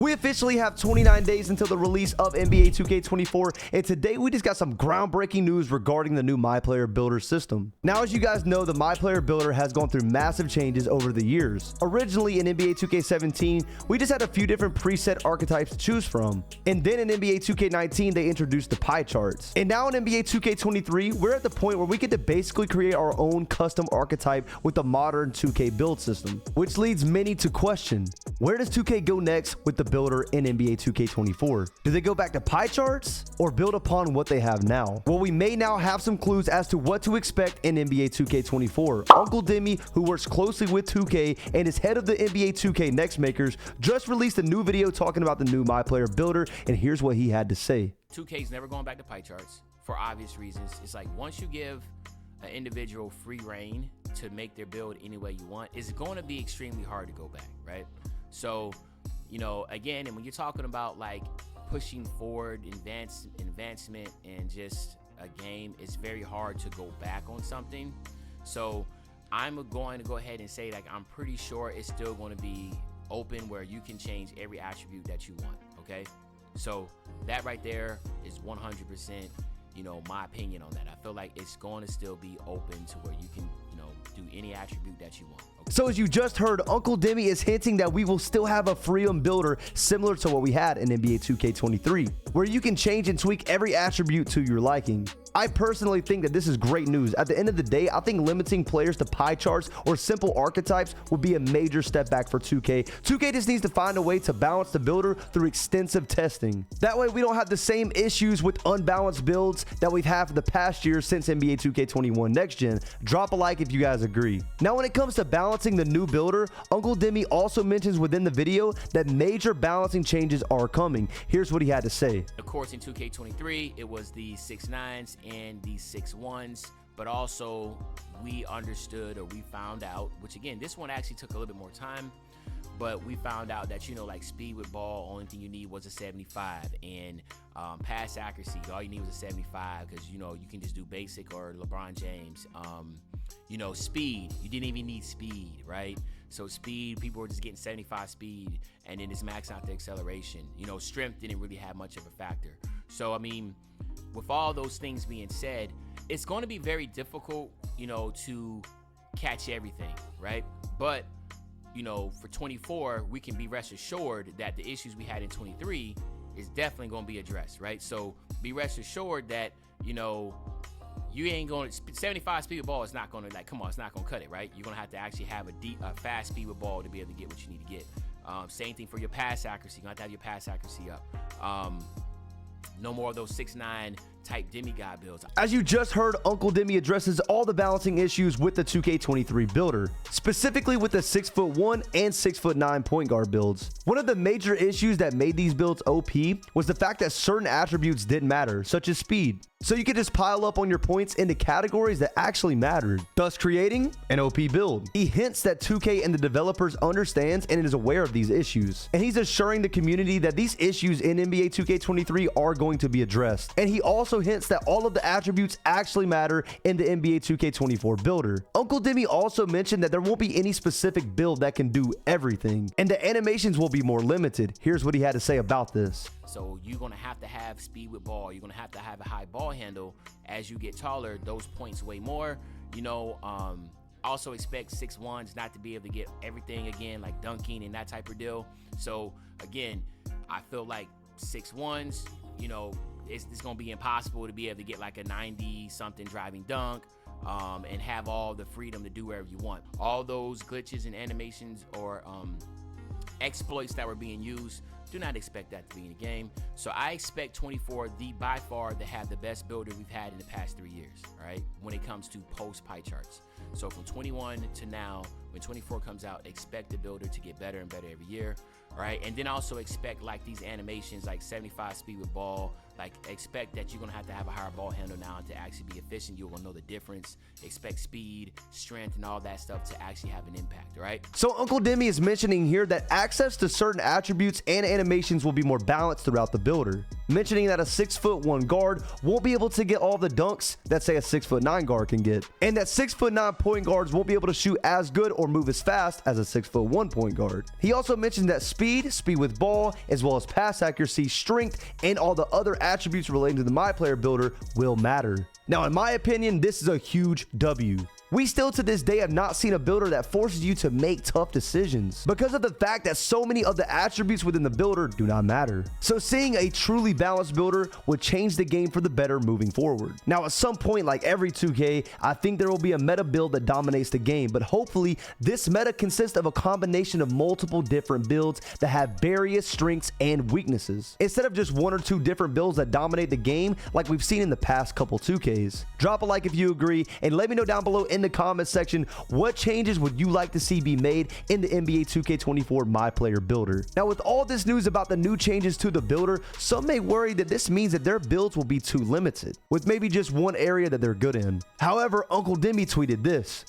We officially have 29 days until the release of NBA 2K24, and today we just got some groundbreaking news regarding the new MyPlayer Builder system. Now, as you guys know, the MyPlayer Builder has gone through massive changes over the years. Originally in NBA 2K17, we just had a few different preset archetypes to choose from. And then in NBA 2K19, they introduced the pie charts. And now in NBA 2K23, we're at the point where we get to basically create our own custom archetype with the modern 2K build system, which leads many to question, where does 2K go next with the builder in NBA 2K24? Do they go back to pie charts or build upon what they have now? Well, we may now have some clues as to what to expect in NBA 2K24. Uncle Demi, who works closely with 2K and is head of the NBA 2K Next Makers, just released a new video talking about the new MyPlayer Builder, and here's what he had to say. 2K's never going back to pie charts for obvious reasons. It's like once you give an individual free reign to make their build any way you want, it's going to be extremely hard to go back, right? So, you know, again, and when you're talking about like pushing forward advancement and just a game, it's very hard to go back on something. So I'm going to go ahead and say, like, I'm pretty sure it's still going to be open where you can change every attribute that you want. Okay, so that right there is 100%, you know, my opinion on that. I feel like it's going to still be open to where you can, you know, do any attribute that you want. Okay? So as you just heard, Uncle Demi is hinting that we will still have a freedom builder similar to what we had in NBA 2K23, where you can change and tweak every attribute to your liking. I personally think that this is great news. At the end of the day, I think limiting players to pie charts or simple archetypes would be a major step back for 2K. 2K just needs to find a way to balance the builder through extensive testing. That way we don't have the same issues with unbalanced builds that we've had for the past years since NBA 2K21 Next Gen. Drop a like if you guys agree. Now, when it comes to balancing the new builder, Uncle Demi also mentions within the video that major balancing changes are coming. Here's what he had to say. Of course, in 2K23, it was the 6'9s and the 6'1s, but also we understood, or we found out, which again, this one actually took a little bit more time, but we found out that, you know, like speed with ball, only thing you need was a 75, and pass accuracy, all you need was a 75, because, you know, you can just do basic or LeBron James. You know, speed, you didn't even need speed, right? So speed, people were just getting 75 speed, and then it's maxing out the acceleration. You know, strength didn't really have much of a factor. So, I mean, with all those things being said, it's going to be very difficult, you know, to catch everything, right? But, you know, for 24, we can be rest assured that the issues we had in 23 is definitely going to be addressed, right? So be rest assured that, you know, you ain't going to 75 speed with ball is not going to, like, come on, it's not going to cut it, right? You're going to have to actually have a fast speed with ball to be able to get what you need to get. Same thing for your pass accuracy. You're going to have to have your pass accuracy up. No more of those 6'9" type demigod builds. As you just heard, Uncle Demi addresses all the balancing issues with the 2K23 builder, specifically with the 6'1" and 6'9" point guard builds. One of the major issues that made these builds OP was the fact that certain attributes didn't matter, such as speed. So you could just pile up on your points into categories that actually mattered, thus creating an OP build. He hints that 2K and the developers understands and is aware of these issues, and he's assuring the community that these issues in NBA 2K23 are going to be addressed. And he also hints that all of the attributes actually matter in the NBA 2K24 builder. Uncle Demi also mentioned that there won't be any specific build that can do everything, and the animations will be more limited. Here's what he had to say about this. So you're going to have speed with ball. You're going to have a high ball handle. As you get taller, those points weigh more. You know, also expect 6'1s not to be able to get everything again, like dunking and that type of deal. So again, I feel like 6'1s, you know, it's going to be impossible to be able to get like a 90-something driving dunk and have all the freedom to do wherever you want. All those glitches and animations or exploits that were being used, do not expect that to be in the game. So I expect 24 by far to have the best builder we've had in the past 3 years, all right, when it comes to post pie charts. So from 21 to now, when 24 comes out, expect the builder to get better and better every year, all right? And then also expect like these animations, like 75 speed with ball, like expect that you're gonna have to have a higher ball handle now to actually be efficient. You're gonna know the difference. Expect speed, strength, and all that stuff to actually have an impact, all right? So Uncle Demi is mentioning here that access to certain attributes and animations will be more balanced throughout the builder. mentioning that a 6'1" guard won't be able to get all the dunks that say a 6'9" guard can get, and that 6'9" point guards won't be able to shoot as good or move as fast as a 6'1" point guard. He also mentioned that speed with ball, as well as pass accuracy, strength, and all the other attributes relating to the MyPlayer Builder will matter. Now, in my opinion, this is a huge W. We still to this day have not seen a builder that forces you to make tough decisions because of the fact that so many of the attributes within the builder do not matter. So seeing a truly balanced builder would change the game for the better moving forward. Now, at some point, like every 2K, I think there will be a meta build that dominates the game, but hopefully this meta consists of a combination of multiple different builds that have various strengths and weaknesses, instead of just one or two different builds that dominate the game like we've seen in the past couple 2Ks. Drop a like if you agree, and let me know down below in the comment section what changes would you like to see be made in the NBA 2K24 MyPlayer Builder. Now, with all this news about the new changes to the builder, some may worry that this means that their builds will be too limited, with maybe just one area that they're good in. However, Uncle Demi tweeted this: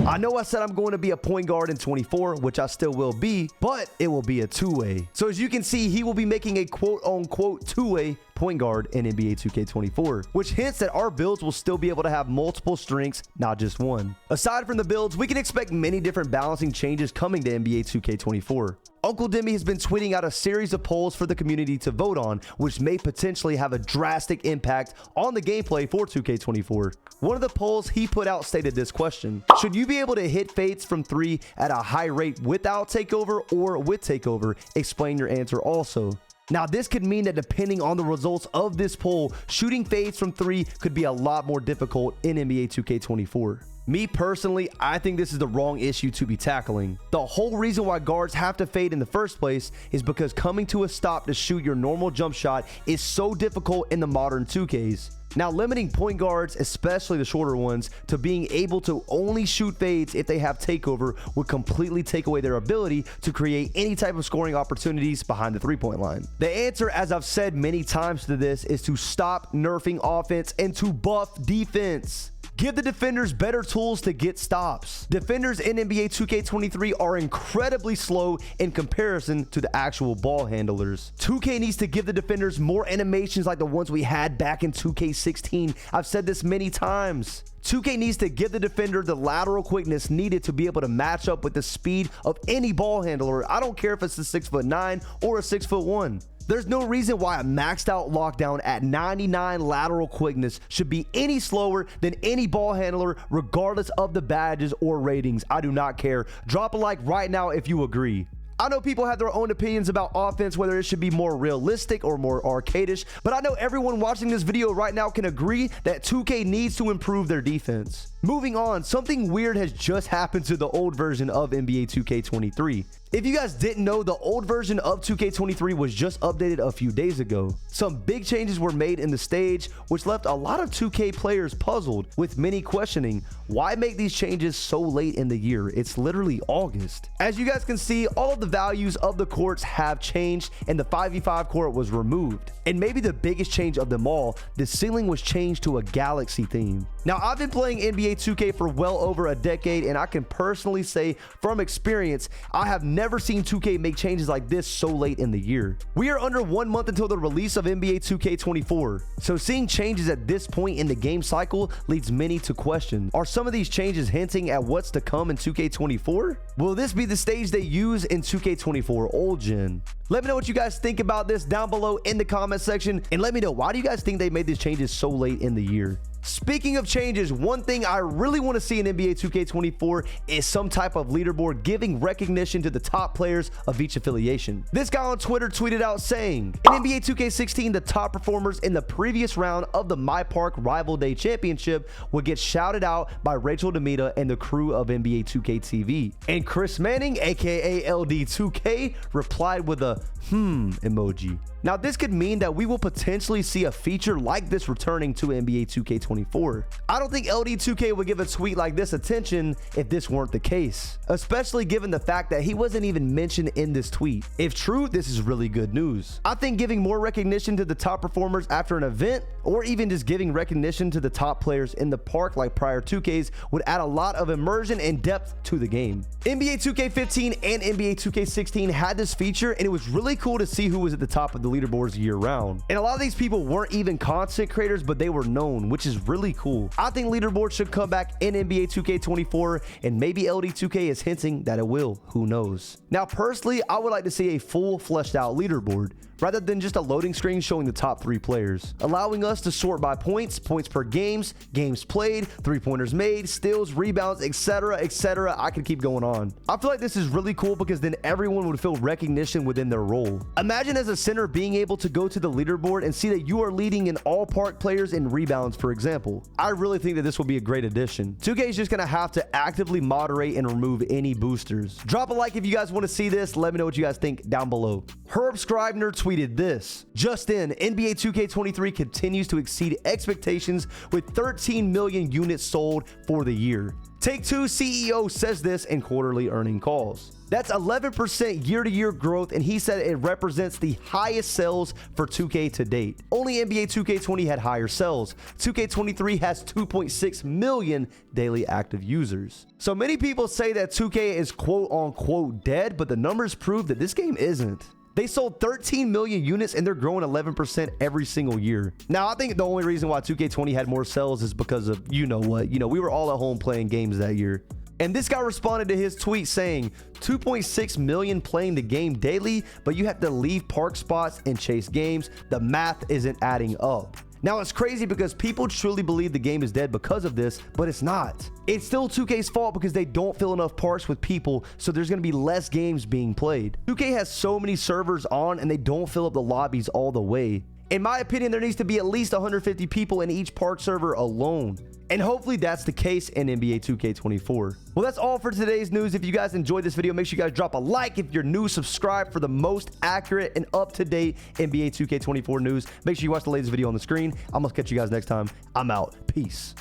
"I know I said I'm going to be a point guard in 24, which I still will be, but it will be a two-way." So as you can see, he will be making a quote-unquote two-way point guard in NBA 2K24, which hints that our builds will still be able to have multiple strengths, not just one. Aside from the builds, we can expect many different balancing changes coming to NBA 2K24. Uncle Demi has been tweeting out a series of polls for the community to vote on, which may potentially have a drastic impact on the gameplay for 2K24. One of the polls he put out stated this question: should you be able to hit fades from 3 at a high rate without takeover or with takeover? Explain your answer also. Now, this could mean that depending on the results of this poll, shooting fades from 3 could be a lot more difficult in NBA 2K24. Me personally, I think this is the wrong issue to be tackling. The whole reason why guards have to fade in the first place is because coming to a stop to shoot your normal jump shot is so difficult in the modern 2Ks. Now, limiting point guards, especially the shorter ones, to being able to only shoot fades if they have takeover would completely take away their ability to create any type of scoring opportunities behind the three-point line. The answer, as I've said many times to this, is to stop nerfing offense and to buff defense. Give the defenders better tools to get stops. Defenders in NBA 2K23 are incredibly slow in comparison to the actual ball handlers. 2K needs to give the defenders more animations like the ones we had back in 2K16. I've said this many times. 2K needs to give the defender the lateral quickness needed to be able to match up with the speed of any ball handler. I don't care if it's a 6'9" or a 6'1". There's no reason why a maxed out lockdown at 99 lateral quickness should be any slower than any ball handler, regardless of the badges or ratings. I do not care. Drop a like right now if you agree. I know people have their own opinions about offense, whether it should be more realistic or more arcadish, but I know everyone watching this video right now can agree that 2K needs to improve their defense. Moving on, something weird has just happened to the old version of NBA 2K23. If you guys didn't know, the old version of 2K23 was just updated a few days ago. Some big changes were made in the stage, which left a lot of 2K players puzzled, with many questioning, why make these changes so late in the year? It's literally August. As you guys can see, all of the values of the courts have changed and the 5v5 court was removed. And maybe the biggest change of them all, the ceiling was changed to a galaxy theme. Now, I've been playing NBA 2K for well over a decade, and I can personally say from experience, I have never seen 2K make changes like this so late in the year. We are under 1 month until the release of NBA 2K24, so seeing changes at this point in the game cycle leads many to question, are some of these changes hinting at what's to come in 2K24? Will this be the stage they use in 2K24 old gen? Let me know what you guys think about this down below in the comment section, and let me know, why do you guys think they made these changes so late in the year? Speaking of changes, one thing I really want to see in NBA 2K24 is some type of leaderboard giving recognition to the top players of each affiliation. This guy on Twitter tweeted out saying, in NBA 2K16, the top performers in the previous round of the My Park Rival Day Championship would get shouted out by Rachel Demita and the crew of NBA 2K TV. And Chris Manning, aka LD2K, replied with a emoji. Now, this could mean that we will potentially see a feature like this returning to NBA 2K24. I don't think LD2K would give a tweet like this attention if this weren't the case, especially given the fact that he wasn't even mentioned in this tweet. If true, this is really good news. I think giving more recognition to the top performers after an event, or even just giving recognition to the top players in the park like prior 2Ks, would add a lot of immersion and depth to the game. NBA 2K15 and NBA 2K16 had this feature, and it was really cool to see who was at the top of the the leaderboards year round. And a lot of these people weren't even content creators, but they were known, which is really cool. I think leaderboards should come back in NBA 2K24, and maybe LD2K is hinting that it will. Who knows? Now, personally, I would like to see a full fleshed out leaderboard rather than just a loading screen showing the top 3 players, allowing us to sort by points per games played, 3-pointers made, steals, rebounds, etc, etc. I could keep going on. I feel like this is really cool because then everyone would feel recognition within their role. Imagine as a center being able to go to the leaderboard and see that you are leading in all park players in rebounds, for example. I really think that this will be a great addition. 2K is just gonna have to actively moderate and remove any boosters. Drop a like if you guys want to see this. Let me know what you guys think down below. Herb Scribner tweeted this: just in, NBA 2K23 continues to exceed expectations with 13 million units sold for the year. Take-Two CEO says this in quarterly earning calls. That's 11% year-to-year growth, and he said it represents the highest sales for 2K to date. Only NBA 2K20 had higher sales. 2K23 has 2.6 million daily active users. So many people say that 2K is quote-unquote dead, but the numbers prove that this game isn't. They sold 13 million units and they're growing 11% every single year. Now, I think the only reason why 2K20 had more sales is because of, you know what, we were all at home playing games that year. And this guy responded to his tweet saying 2.6 million playing the game daily, but you have to leave park spots and chase games. The math isn't adding up. Now, it's crazy because people truly believe the game is dead because of this, but it's not. It's still 2K's fault because they don't fill enough parks with people, so there's going to be less games being played. 2K has so many servers on and they don't fill up the lobbies all the way. In my opinion, there needs to be at least 150 people in each park server alone. And hopefully that's the case in NBA 2K24. Well, that's all for today's news. If you guys enjoyed this video, make sure you guys drop a like. If you're new, subscribe for the most accurate and up-to-date NBA 2K24 news. Make sure you watch the latest video on the screen. I'm gonna catch you guys next time. I'm out. Peace.